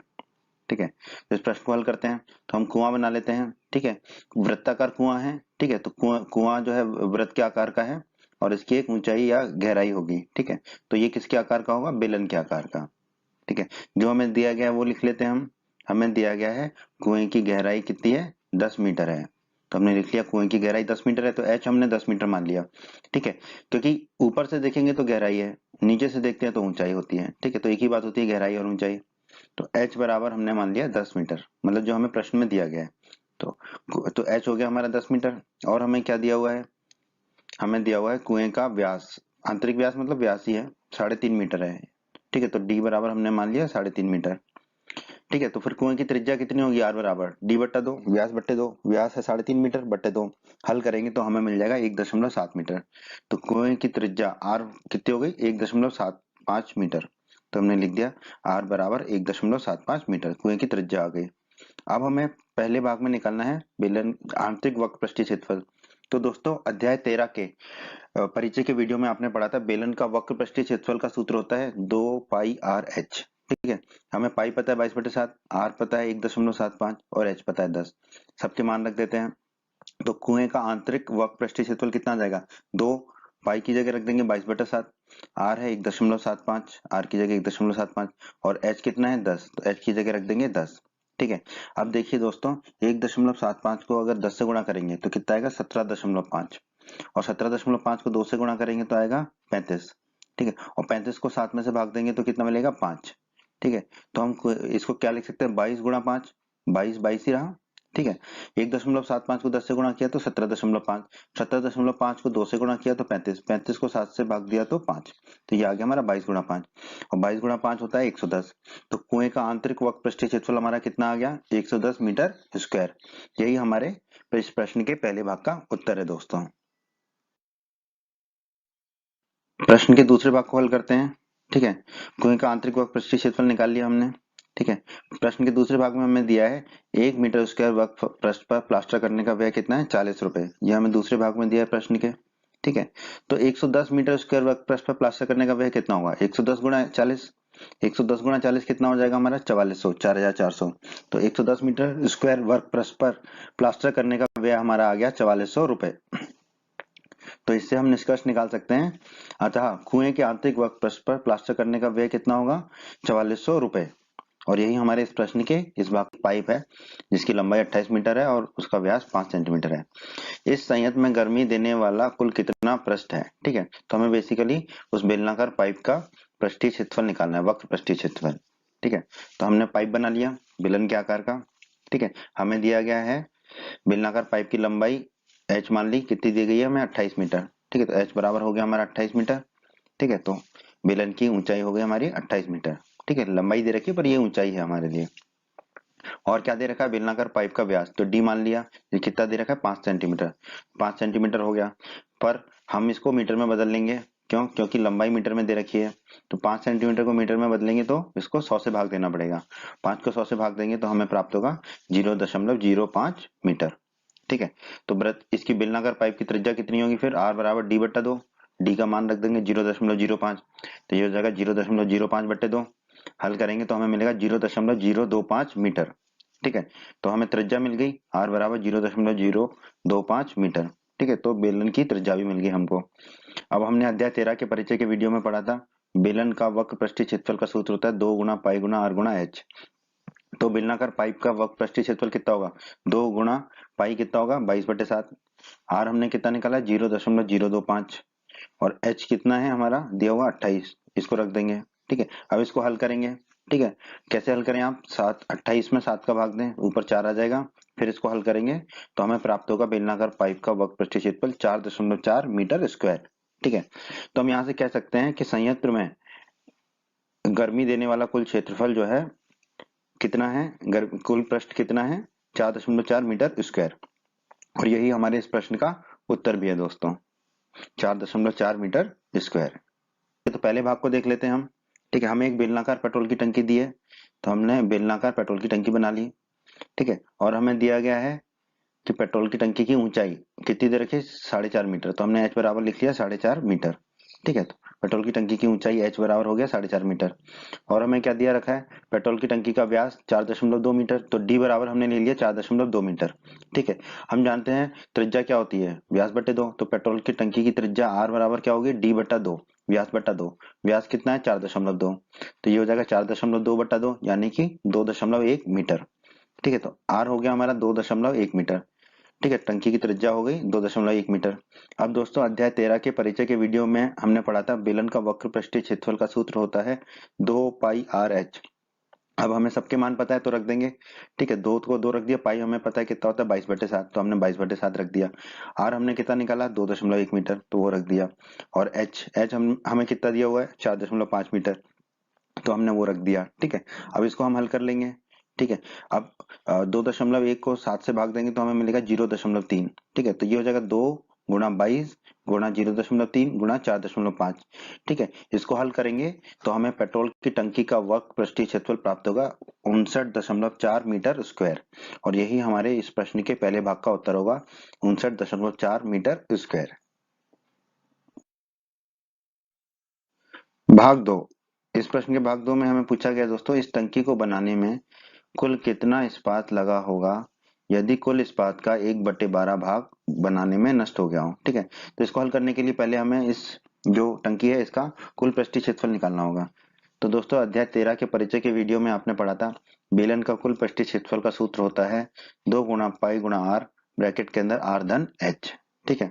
ठीक है, तो इस प्रश्न को हल करते हैं। तो हम कुआं बना लेते हैं। ठीक है, वृत्ताकार कुआं है। ठीक है, तो कुआं जो है वृत्त के आकार का है और इसकी एक ऊंचाई या गहराई होगी। ठीक है, तो ये किसके आकार का होगा बेलन के आकार का। ठीक है, जो हमें दिया गया है वो लिख लेते हैं हम। हमें दिया गया है कुएं की गहराई कितनी है 10 मीटर है, तो हमने लिख लिया कुएं की गहराई 10 मीटर है, तो एच हमने 10 मीटर मान लिया। ठीक है, क्योंकि ऊपर से देखेंगे तो गहराई है, नीचे से देखते हैं तो ऊंचाई होती है। ठीक है, तो एक ही बात होती है गहराई और ऊंचाई। तो h बराबर हमने मान लिया 10 मीटर, मतलब जो हमें प्रश्न में दिया गया है। तो h हो गया हमारा 10 मीटर। और हमें क्या दिया हुआ है, हमें दिया हुआ है कुएं का व्यास, आंतरिक व्यास मतलब व्यास ही है 3.5 मीटर है। ठीक है, तो d बराबर हमने मान लिया 3.5 मीटर। ठीक है, तो फिर कुएं की त्रिज्या कितनी होगी r बराबर d बट्टा 2 व्यास बट्टे 2, व्यास है 3.5 मीटर बट्टे 2, हल करेंगे तो हमें मिल जाएगा 1.7 मीटर। तो कुएं की त्रिज्या r कितनी हो गई 1.75 मीटर, तो हमने लिख दिया r बराबर 1.75 मीटर कुएं की त्रिज्या आ गई। अब हमें पहले भाग में निकालना है बेलन आंतरिक वक्र पृष्ठीय क्षेत्रफल। तो दोस्तों अध्याय 13 के परिचय के वीडियो में आपने पढ़ा था बेलन का वक्र पृष्ठीय क्षेत्रफल का सूत्र होता है 2 पाई r h। ठीक है, हमें पाई पता है 22/7, आर पता है 1.75 और एच पता है 10। सबके मान रख देते हैं। तो कुएं का आंतरिक वक्र पृष्ठीय क्षेत्रफल कितना आ जाएगा? 2 पाई की जगह रख देंगे 22/7, आर है 1.75, आर की जगह 1.75 और एच कितना है 10, तो एच की जगह रख देंगे 10। ठीक है, अब देखिए दोस्तों 1.75 को अगर 10 से गुणा करेंगे तो कितना आएगा 17.5 और 17.5 को 2 से गुणा करेंगे तो आएगा 35। ठीक है, और 35 को 7 में से भाग देंगे तो कितना मिलेगा 5। ठीक है, तो हम इसको क्या लिख सकते हैं 22 गुणा 5, 22 ही रहा। ठीक है, 1.75 को 10 से गुणा किया तो 17.5, 17.5 को 2 से गुणा किया तो 35, 35 को 7 से भाग दिया तो 5, तो ये आ गया हमारा 22 गुणा 5 और 22 गुणा 5 होता है 110। तो कुएं का आंतरिक वक्र पृष्ठीय क्षेत्रफल हमारा कितना आ गया 110 मीटर स्क्वायर। यही हमारे इस प्रश्न के पहले भाग का उत्तर है दोस्तों। प्रश्न के दूसरे भाग को हल करते हैं। ठीक है, कुएं का आंतरिक वक्र पृष्ठीय क्षेत्रफल निकाल लिया हमने। ठीक है, प्रश्न के दूसरे भाग में हमें दिया है 1 मीटर स्क्वायर वक्र पृष्ठ पर प्लास्टर करने का व्यय कितना है 40 रुपए। ये हमें दूसरे भाग में दिया है प्रश्न के। ठीक है, तो 110 मीटर स्क्वायर वक्र पृष्ठ पर प्लास्टर करने का व्यय कितना होगा 110 गुणा 40, 110 गुणा 40 कितना हो जाएगा हमारा 4400, 4400। तो 110 मीटर स्क्वायर वर्ग पृष्ठ पर प्लास्टर करने का व्यय हमारा आ गया 4400 रुपए। तो इससे हम निष्कर्ष निकाल सकते हैं, अतः कुएं के आंतरिक वक्र पृष्ठ पर प्लास्टर करने का व्यय कितना होगा 4400 रुपए। और यही हमारे इस प्रश्न के इस भाग की पाइप है जिसकी लंबाई 28 मीटर है और उसका व्यास 5 सेंटीमीटर है। इस संयंत्र में गर्मी देने वाला कुल कितना पृष्ठ है? ठीक है, तो हमें बेसिकली उस बेलनाकार पाइप का पृष्ठीय क्षेत्रफल निकालना है, वक्र पृष्ठीय क्षेत्रफल। ठीक है, तो हमने पाइप बना लिया बेलन के आकार का। ठीक है, हमें दिया गया है बेलनाकार पाइप की लंबाई h मान ली कितनी दी गई है हमें 28 मीटर। ठीक है, तो h बराबर हो गया हमारा 28 मीटर। ठीक है, तो बेलन की ऊंचाई हो गई हमारी 28 मीटर। ठीक है, लंबाई दे रखी है पर ये ऊंचाई है हमारे लिए। और क्या दे रखा है बेलनाकार पाइप का व्यास, तो d मान लिया। ये कितना दे रखा है 5 सेंटीमीटर, 5 सेंटीमीटर हो गया। पर हम इसको मीटर में बदल लेंगे, क्यों? क्योंकि लंबाई मीटर में दे रखी है। तो 5 सेंटीमीटर को मीटर में बदलेंगे तो इसको 100 से भाग देना पड़ेगा। 5 को 100 से भाग देंगे तो हमें प्राप्त होगा 0.05 मीटर। ठीक है, तो वृत्त इसकी बेलनाकार पाइप की त्रिज्या कितनी होगी फिर r बराबर d/2। डी का मान रख देंगे 0.05, तो ये हो जाएगा 0.05/2। हल करेंगे तो हमें मिलेगा 0.025 मीटर। ठीक है, तो हमें त्रिज्या मिल गई r बराबर 0.025 मीटर। ठीक है, तो बेलन की त्रिज्या भी मिल गई हमको। अब हमने अध्याय 13 के परिचय के वीडियो में पढ़ा था बेलन का वक्र पृष्ठीय क्षेत्रफल का सूत्र होता है 2 गुणा पाई गुणा r गुणा h। तो बेलनाकार पाइप का वक्र पृष्ठीय क्षेत्रफल कितना होगा 2 गुणा पाई कितना होगा 22/7, आर हमने कितना निकाला 0.025 और एच कितना है हमारा दिया हुआ 28, इसको रख देंगे। ठीक है, अब इसको हल करेंगे। ठीक है, कैसे हल करें आप 28 में 7 का भाग दें ऊपर 4 आ जाएगा, फिर इसको हल करेंगे तो हमें प्राप्त होगा बेलनाकार पाइप का वक्र पृष्ठीय क्षेत्रफल 4.4 मीटर स्क्वायर। ठीक है, तो हम यहाँ से कह सकते हैं कि संयंत्र में गर्मी देने वाला कुल क्षेत्रफल जो है कितना है, कुल पृष्ठ कितना है 4.4 मीटर स्क्वायर। और यही हमारे इस प्रश्न का उत्तर भी है दोस्तों, 4.4 मीटर स्क्वायर। तो पहले भाग को देख लेते हैं हम। ठीक है, हमें एक बेलनाकार पेट्रोल की टंकी दी है तो हमने बेलनाकार पेट्रोल की टंकी बना ली। ठीक है, और हमें दिया गया है कि पेट्रोल की टंकी की ऊंचाई कितनी दे रखी है 4.5 मीटर, तो हमने h बराबर लिख लिया 4.5 मीटर। ठीक है, तो पेट्रोल की टंकी की ऊंचाई h बराबर हो गया 4.5 मीटर। और हमें क्या दिया रखा है पेट्रोल की टंकी का व्यास 4.2 मीटर, तो d बराबर हमने ले लिया 4.2 मीटर। ठीक है, हम जानते हैं त्रिज्या क्या होती है व्यास बटे 2, तो पेट्रोल की टंकी की त्रिज्या r बराबर क्या होगी d/2, व्यास बटा 2। व्यास कितना है 4.2, तो ये हो जाएगा 4.2/2 यानी कि 2.1 मीटर। ठीक है, तो r हो गया हमारा 2.1 मीटर। ठीक है, टंकी की त्रिज्या हो गई 2.1 मीटर। अब दोस्तों अध्याय 13 के परिचय के वीडियो में हमने पढ़ा था बेलन का वक्र पृष्ठीय क्षेत्रफल का सूत्र होता है 2 पाई r h। अब हमें सबके मान पता है तो रख देंगे। ठीक है, 2 को 2 रख दिया, पाई हमें पता है कितना होता है 22/7, तो हमने 22/7 रख दिया। r हमने कितना निकाला 2.1 मीटर, तो वो रख दिया। और h हमें कितना दिया हुआ है 4.5 मीटर, तो हमने वो रख दिया। ठीक है, अब इसको हम हल कर लेंगे। ठीक है, अब 2.1 को 7 से भाग देंगे तो हमें मिलेगा 0.3। ठीक है, तो ये हो जाएगा 2 गुणा 22 गुणा 0.3 गुणा 4.5। ठीक है, इसको हल करेंगे तो हमें पेट्रोल की टंकी का वर्ग पृष्ठीय क्षेत्रफल प्राप्त होगा 59.4 मीटर स्क्वायर। और यही हमारे इस प्रश्न के पहले भाग का उत्तर होगा 59.4 मीटर स्क्वायर। भाग 2। इस प्रश्न के भाग 2 में हमें पूछा गया दोस्तों, इस टंकी को बनाने में कुल कितना इस्पात लगा होगा यदि कुल इस्पात का 1/12 भाग बनाने में नष्ट हो गया हो। ठीक है, तो इसको हल करने के लिए पहले हमें इस जो टंकी है इसका कुल पृष्ठीय क्षेत्रफल निकालना होगा। तो दोस्तों अध्याय 13 के परिचय के वीडियो में आपने पढ़ा था बेलन का कुल पृष्ठीय क्षेत्रफल का सूत्र होता है 2 गुणा पाई गुणा आर ब्रैकेट के अंदर आर धन एच। ठीक है,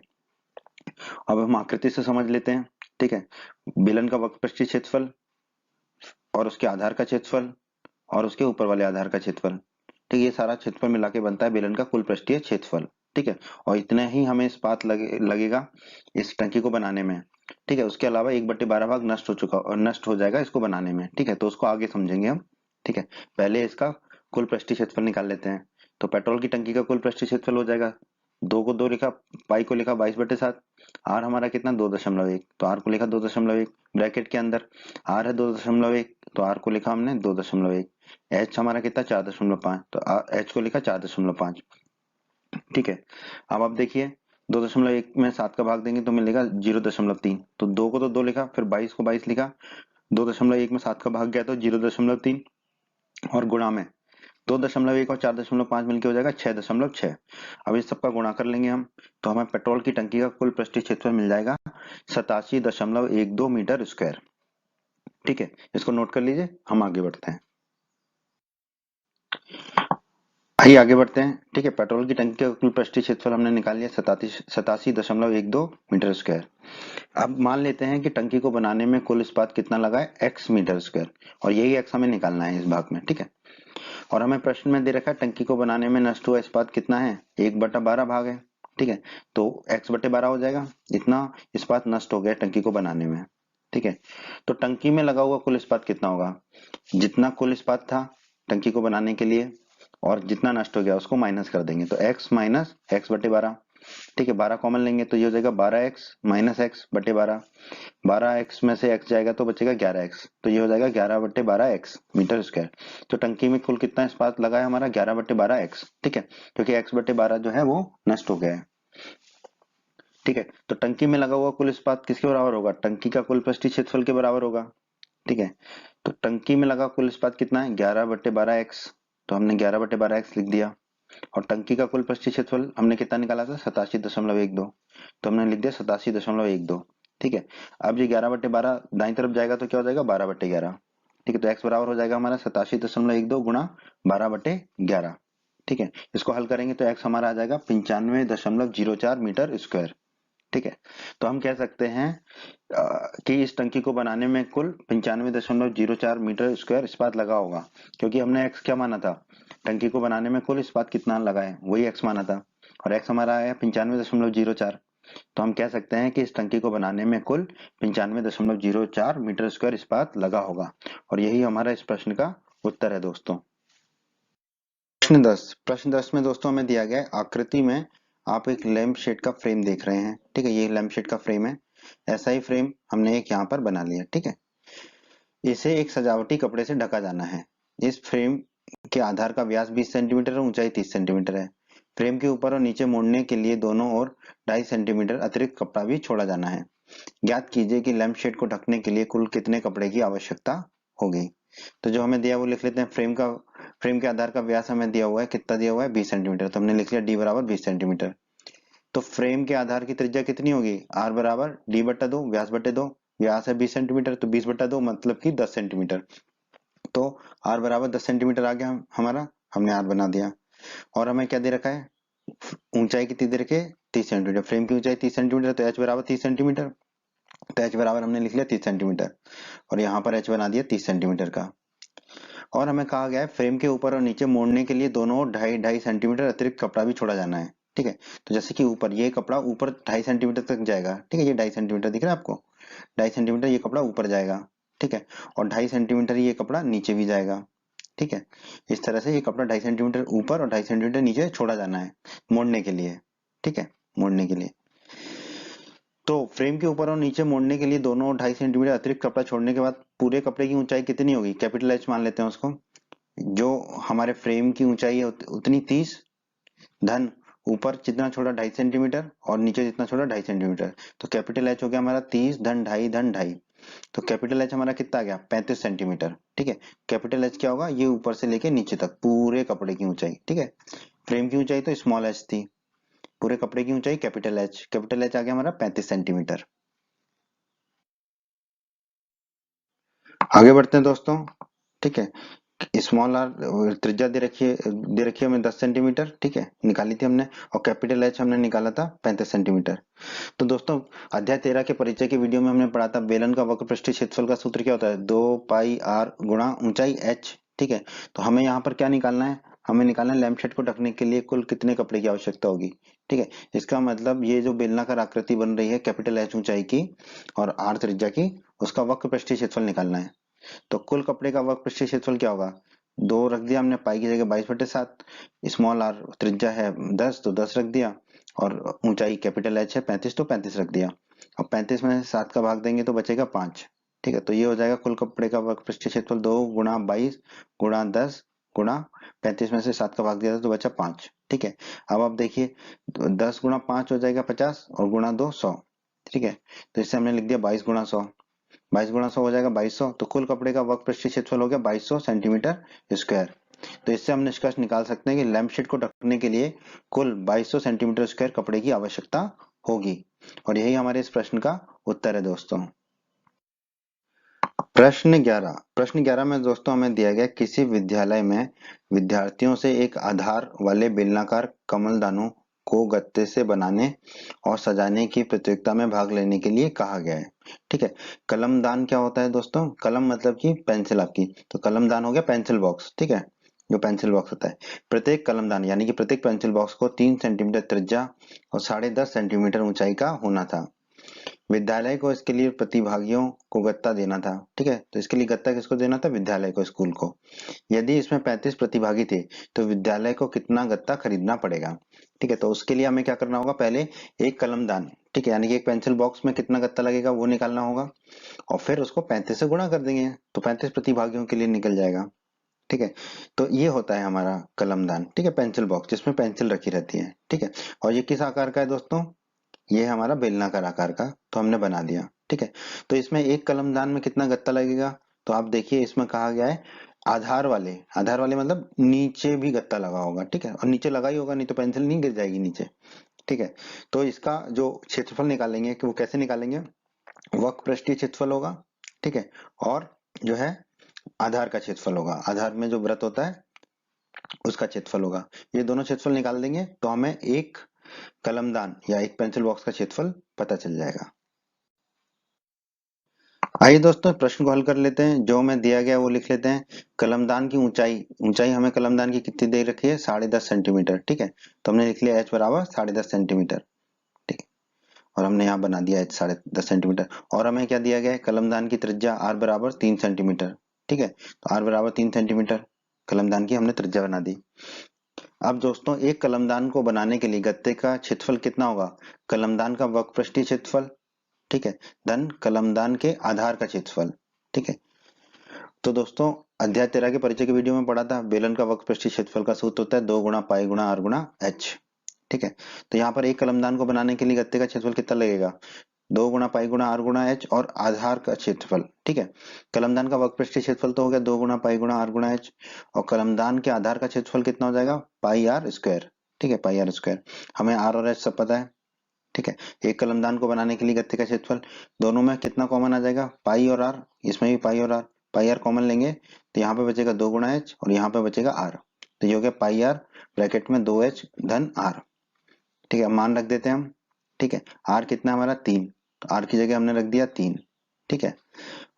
अब हम आकृति से समझ लेते हैं। ठीक है, बेलन का वक्र पृष्ठीय क्षेत्रफल और उसके आधार का क्षेत्रफल और उसके ऊपर वाले आधार का क्षेत्रफल, ठीक है, ये सारा क्षेत्रफल मिला के बनता है बेलन का कुल पृष्ठीय क्षेत्रफल। ठीक है, और इतना ही हमें इस्पात लगेगा इस टंकी को बनाने में। ठीक है, उसके अलावा 1/12 भाग नष्ट हो चुका और नष्ट हो जाएगा इसको बनाने में। ठीक है, तो उसको आगे समझेंगे हम। ठीक है, पहले इसका कुल पृष्ठीय क्षेत्रफल निकाल लेते हैं। तो पेट्रोल की टंकी का कुल पृष्ठीय क्षेत्रफल हो जाएगा, 2 को 2 लिखा, पाई को लिखा 22/7, आर हमारा कितना 2.1, तो आर को लिखा 2.1 ब्रैकेट के अंदर, आर है 2.1 तो आर को लिखा हमने 2.1, एच हमारा कितना 4.5 तो एच को लिखा 4.5। ठीक है, अब आप देखिए 2.1 में 7 का भाग देंगे तो मिलेगा 0.3, तो 2 को तो 2 लिखा, फिर 22 को 22 लिखा, 2.1 में 7 का भाग गया तो 0.3 और गुणा में 2.1 और 4.5 मिलके हो जाएगा 6.6। अब इस सबका गुणा कर लेंगे हम, तो हमें पेट्रोल की टंकी का कुल पृष्ठीय क्षेत्रफल मिल जाएगा 87.12 मीटर स्क्वायर। ठीक है, इसको नोट कर लीजिए, हम आगे बढ़ते हैं। आइए आगे बढ़ते हैं। ठीक है, पेट्रोल की टंकी का कुल पृष्ठीय क्षेत्रफल हमने निकाल लिया 87.12 मीटर स्क्वायर। अब मान लेते हैं कि टंकी को बनाने में कुल इस्पात कितना लगा है x मीटर स्क्वायर, और यही x हमें निकालना है इस भाग में। ठीक है, और हमें प्रश्न में दे रखा है टंकी को बनाने में नष्ट हुआ इस्पात कितना है 1/12 भाग है। ठीक है, तो x/12 हो जाएगा, इतना इस्पात नष्ट हो गया टंकी को बनाने में। ठीक है, तो टंकी में लगा हुआ कुल इस्पात कितना होगा, जितना कुल इस्पात था टंकी को बनाने के लिए और जितना नष्ट हो गया उसको माइनस कर देंगे, तो x माइनस x/12। ठीक है, 12 कॉमन लेंगे तो ये हो जाएगा 12x माइनस x/12, 12x में से x जाएगा तो बचेगा 11x, तो ये हो जाएगा 11/12x मीटर स्क्वायर। तो टंकी में कुल कितना इस्पात लगा है हमारा 11/12x। ठीक है, क्योंकि x/12 जो है वो नष्ट हो गया है। ठीक है, तो टंकी में लगा हुआ कुल इस्पात किसके बराबर होगा, टंकी का कुल पृष्ठीय क्षेत्रफल के बराबर होगा। ठीक है, तो टंकी में लगा कुल इस्पात कितना है 11/12x, तो हमने 11/12x लिख दिया। और टंकी का कुल पृष्ठीय क्षेत्रफल हमने कितना निकाला था 87.12, तो हमने लिख दिया 87.12। ठीक है, अब ये 11/12 दाईं तरफ जाएगा तो क्या हो जाएगा 12/11। ठीक है, तो x बराबर हो जाएगा हमारा 87.12 गुणा 12/11। ठीक है, इसको हल करेंगे तो x हमारा आ जाएगा 95.04 मीटर स्क्वायर। ठीक है, तो हम कह सकते हैं कि इस टंकी को बनाने में कुल 95.04 मीटर स्क्वायर इस्पात लगा होगा, क्योंकि हमने x क्या माना था, टंकी को बनाने में कुल इस्पात कितना लगा है वही x माना था, और x हमारा आया 95.04। तो हम कह सकते हैं कि इस टंकी को बनाने में कुल 95.04 मीटर स्क्वायर इस्पात लगा होगा, और यही हमारा इस प्रश्न का उत्तर है दोस्तों। प्रश्न 10 में दोस्तों हमें दिया गया है आकृति में आप एक लैंप शेड का फ्रेम देख रहे हैं। ठीक है, ये लैंप शेड का फ्रेम है, ऐसा ही फ्रेम हमने एक यहाँ पर बना लिया। ठीक है, इसे एक सजावटी कपड़े से ढका जाना है। इस फ्रेम के आधार का व्यास 20 सेंटीमीटर और ऊंचाई 30 सेंटीमीटर है। फ्रेम के ऊपर और नीचे मोड़ने के लिए दोनों ओर 2.5 सेंटीमीटर अतिरिक्त कपड़ा भी छोड़ा जाना है। ज्ञात कीजिए कि लैंप शेड को ढकने के लिए कुल कितने कपड़े की आवश्यकता होगी। तो जो हमें दिया वो लिख लेते हैं, फ्रेम के आधार का व्यास हमें दिया हुआ है, कितना दिया हुआ है 20 सेंटीमीटर, तो हमने लिख लिया d बराबर 20 सेंटीमीटर। तो फ्रेम के आधार की त्रिज्या कितनी होगी, r बराबर d/2 व्यास/2, व्यास है 20 सेंटीमीटर तो 20/2 मतलब कि 10 सेंटीमीटर, तो r बराबर 10 सेंटीमीटर आ गया हमारा, हमने r बना दिया। और हमें क्या दे रखा है, ऊंचाई कितनी दे रखी है 30 सेंटीमीटर, फ्रेम की ऊंचाई 30 सेंटीमीटर, तो h बराबर 30 सेंटीमीटर, तो h बराबर हमने लिख लिया 30 सेंटीमीटर, और यहाँ पर h बना दिया 30 सेंटीमीटर का। और हमें कहा गया है फ्रेम के ऊपर और नीचे मोड़ने के लिए दोनों 2.5 सेंटीमीटर अतिरिक्त कपड़ा भी छोड़ा जाना है। ठीक है, तो जैसे कि ऊपर ये कपड़ा ऊपर 2.5 सेंटीमीटर तक जाएगा। ठीक है, ये 2.5 सेंटीमीटर दिख रहा है आपको, 2.5 सेंटीमीटर ये कपड़ा ऊपर जाएगा। ठीक है, और 2.5 सेंटीमीटर ये कपड़ा नीचे भी जाएगा। ठीक है, इस तरह से ये कपड़ा 2.5 सेंटीमीटर ऊपर और 2.5 सेंटीमीटर नीचे छोड़ा जाना है मोड़ने के लिए। ठीक है, मोड़ने के लिए फ्रेम के ऊपर और नीचे मोड़ने के लिए दोनों 2.5 सेंटीमीटर अतिरिक्त कपड़ा छोड़ने के बाद पूरे कपड़े की ऊंचाई कितनी होगी, कैपिटल एच मान लेते हैं उसको। जो हमारे फ्रेम की ऊंचाई है उतनी 30 धन ऊपर जितना छोड़ा 2.5 सेंटीमीटर और नीचे जितना छोड़ा 2.5 सेंटीमीटर। तो कैपिटल एच हो गया हमारा 30 धन 2.5 धन 2.5। तो कैपिटल एच हमारा कितना आ गया, 35 सेंटीमीटर। ठीक है, कैपिटल एच क्या होगा, ये ऊपर से लेके नीचे तक पूरे कपड़े की ऊंचाई। ठीक है, फ्रेम की ऊंचाई तो स्मॉल एच थी, पूरे कपड़े की ऊंचाई कैपिटल एच आ गया हमारा 35 सेंटीमीटर। आगे बढ़ते हैं दोस्तों। ठीक है, स्मॉल आर त्रिज्या दे रखी है हमें 10 सेंटीमीटर। ठीक है, निकाली थी हमने, और कैपिटल एच हमने निकाला था 35 सेंटीमीटर। तो दोस्तों अध्याय 13 के परिचय के वीडियो में हमने पढ़ा था बेलन का वक्र पृष्ठीय क्षेत्रफल का सूत्र क्या होता है, 2 पाई r गुणा ऊंचाई h। ठीक है, तो हमें यहाँ पर क्या निकालना है, हमें निकालना है लैंपशेड को ढकने के लिए कुल कितने कपड़े की आवश्यकता होगी। ठीक है, इसका मतलब ये जो बेलनाकार आकृति बन रही है कैपिटल एच ऊंचाई की और r त्रिज्या की, उसका वक्र पृष्ठीय क्षेत्रफल निकालना है। तो कुल कपड़े का वक्र पृष्ठीय क्षेत्रफल क्या होगा, 2 रख दिया हमने, पाई की जगह 22/7, स्मॉल आर त्रिज्या है 10 तो 10 रख दिया, और ऊंचाई कैपिटल एच है 35 तो 35 रख दिया। अब 35 में से 7 का भाग देंगे तो बचेगा 5। ठीक है, तो ये हो जाएगा कुल कपड़े का वक्र पृष्ठीय क्षेत्रफल 2 गुणा 22 गुणा 10 गुणा 35 में से 7 का भाग दिया था तो बचा 5। ठीक है, अब आप देखिए 10 गुणा 5 हो जाएगा 50 और गुणा 2 100। ठीक है, तो इससे हमने लिख दिया 22 गुणा 100, 22 गुणा 100 हो जाएगा 2200। तो कुल कपड़े का वक्र पृष्ठीय क्षेत्रफल हो गया 2200 सेंटीमीटर स्क्वायर। तो इससे हम निष्कर्ष निकाल सकते हैं कि लैंप शेड को ढकने के लिए कुल 2200 सेंटीमीटर स्क्वायर कपड़े की आवश्यकता होगी। और यही हमारे इस प्रश्न का उत्तर है दोस्तों। प्रश्न 11 में दोस्तों हमें दिया गया किसी विद्यालय में विद्यार्थियों से एक आधार वाले बेलनाकार कमलदानों को गत्ते से बनाने और सजाने की प्रतियोगिता में भाग लेने के लिए कहा गया है। ठीक है, कलमदान क्या होता है दोस्तों, कलम मतलब कि पेंसिल आपकी, तो कलमदान हो गया पेंसिल बॉक्स। ठीक है, जो पेंसिल बॉक्स होता है, प्रत्येक कलमदान यानी कि प्रत्येक पेंसिल बॉक्स को 3 सेंटीमीटर त्रिज्या और 10.5 सेंटीमीटर ऊंचाई का होना था। विद्यालय को इसके लिए प्रतिभागियों को गत्ता देना था। ठीक है, तो इसके लिए गत्ता किसको देना था, विद्यालय को, स्कूल को। यदि इसमें 35 प्रतिभागी थे तो विद्यालय को कितना गत्ता खरीदना पड़ेगा। ठीक है, तो उसके लिए हमें क्या करना होगा, पहले एक कलमदान, ठीक है, यानी कि एक पेंसिल बॉक्स में कितना गत्ता लगेगा वो निकालना होगा, और फिर उसको 35 से गुणा कर देंगे तो 35 प्रतिभागियों के लिए निकल जाएगा। ठीक है, तो ये होता है हमारा कलमदान। ठीक है, पेंसिल बॉक्स जिसमें पेंसिल रखी रहती है। ठीक है, और ये किस आकार का है दोस्तों, ये है हमारा बेलनाकार आकार का, तो हमने बना दिया। ठीक है, तो इसमें एक कलमदान में कितना गत्ता लगेगा, तो आप देखिए इसमें कहा गया है आधार वाले मतलब नीचे भी गत्ता लगा होगा। ठीक है, और नीचे लगा ही होगा, नहीं तो पेंसिल नहीं गिर जाएगी नीचे। ठीक है, तो इसका जो क्षेत्रफल निकालेंगे कि वो कैसे निकालेंगे, वक्र पृष्ठीय क्षेत्रफल होगा। ठीक है, और जो है आधार का क्षेत्रफल होगा, आधार में जो वृत्त होता है उसका क्षेत्रफल होगा। ये दोनों क्षेत्रफल निकाल देंगे तो हमें एक कलमदान या एक पेंसिल बॉक्स का क्षेत्रफल पता चल जाएगा। आइए दोस्तों प्रश्न को हल कर लेते हैं, जो हमें दिया गया वो लिख लेते हैं। कलमदान की ऊंचाई ऊंचाई हमें कलमदान की कितनी दे रखी है, 10.5 सेंटीमीटर। ठीक है, तो हमने लिख लिया h बराबर 10.5 सेंटीमीटर। ठीक है, और हमने यहाँ बना दिया h 10.5 सेंटीमीटर। और हमें क्या दिया गया है, कलमदान की त्रिज्या r बराबर 3 सेंटीमीटर। ठीक है, तो r बराबर 3 सेंटीमीटर कलमदान की हमने त्रिज्या बना दी। अब दोस्तों एक कलमदान को बनाने के लिए गत्ते का क्षेत्रफल कितना होगा, कलमदान का वक्र पृष्ठीय क्षेत्रफल, ठीक है, धन कलमदान के आधार का क्षेत्रफल। ठीक है, तो दोस्तों अध्याय 13 के परिचय के वीडियो में पढ़ा था बेलन का वक्र पृष्ठीय क्षेत्रफल का सूत्र होता है 2 गुणा पाई गुणा r गुणा h। ठीक है, तो यहाँ पर एक कलमदान को बनाने के लिए गत्ते का क्षेत्रफल कितना लगेगा, 2 गुणा पाई गुणा r गुणा h और आधार का क्षेत्रफल। ठीक है, कलमदान का वक्र पृष्ठीय क्षेत्रफल तो हो गया 2 गुणा पाई गुणा r गुणा h, और कलमदान के आधार का क्षेत्रफल कितना हो जाएगा, पाई r स्क्वायर। ठीक है, पाई r स्क्वायर, हमें r और h सब पता है। ठीक है, एक कलमदान को बनाने के लिए गत्ते का क्षेत्रफल, दोनों में कितना कॉमन आ जाएगा, पाई और आर, इसमें भी पाई और आर, पाई आर कॉमन लेंगे तो यहाँ पे बचेगा 2 गुणा एच और यहाँ पे बचेगा आर, तो ये हो गया पाई आर ब्रैकेट में 2h धन आर। ठीक है, मान रख देते हैं हम। ठीक है, आर कितना है हमारा 3, तो आर की जगह हमने रख दिया 3। ठीक है,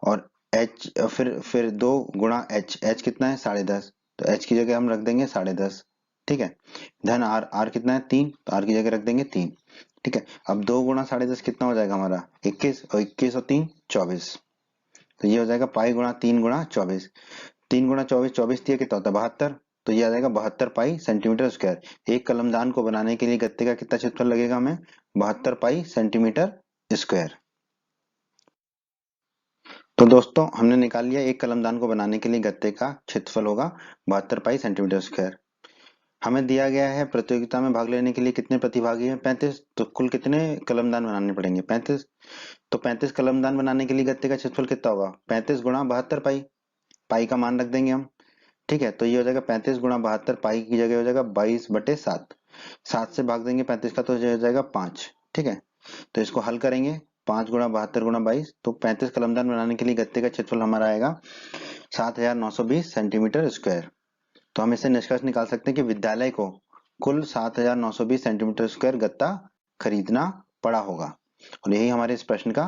और एच फिर 2 गुणा एच, एच कितना है 10.5, तो एच की जगह हम रख देंगे 10.5। ठीक है, धन आर, आर कितना है 3, तो आर की जगह रख देंगे 3। ठीक है, अब 2 गुणा 10.5 कितना हो जाएगा हमारा 21, और 21 और 3 24, तो ये हो जाएगा पाई गुणा 3 गुणा 24, 3 गुणा 24, 24 दिया कितना होता है 72, तो ये आ जाएगा 72 पाई सेंटीमीटर स्क्वायर। एक कलमदान को बनाने के लिए गत्ते का कितना क्षेत्रफल लगेगा हमें, 72 पाई सेंटीमीटर स्क्वायर। तो दोस्तों हमने निकाल लिया एक कलमदान को बनाने के लिए गत्ते का क्षेत्रफल होगा 72 पाई सेंटीमीटर स्क्वायर। हमें दिया गया है प्रतियोगिता में भाग लेने के लिए कितने प्रतिभागी हैं, 35। तो कुल कितने कलमदान बनाने पड़ेंगे, 35। तो 35 कलमदान बनाने के लिए गत्ते का क्षेत्रफल कितना होगा, 35 गुणा 72 पाई। पाई का मान रख देंगे हम। ठीक है, तो ये हो जाएगा 35 गुणा 72, पाई की जगह हो जाएगा 22/7। 7 से भाग देंगे 35 का तो ये हो जाएगा 5। ठीक है, तो इसको हल करेंगे, 5 गुणा 72 गुणा 22, तो 35 कलमदान बनाने के लिए गत्ते का क्षेत्रफल हमारा आएगा 7920 सेंटीमीटर स्क्वायर। तो हम इससे निष्कर्ष निकाल सकते हैं कि विद्यालय को कुल 7920 सेंटीमीटर स्क्वायर गत्ता खरीदना पड़ा होगा, और यही हमारे इस प्रश्न का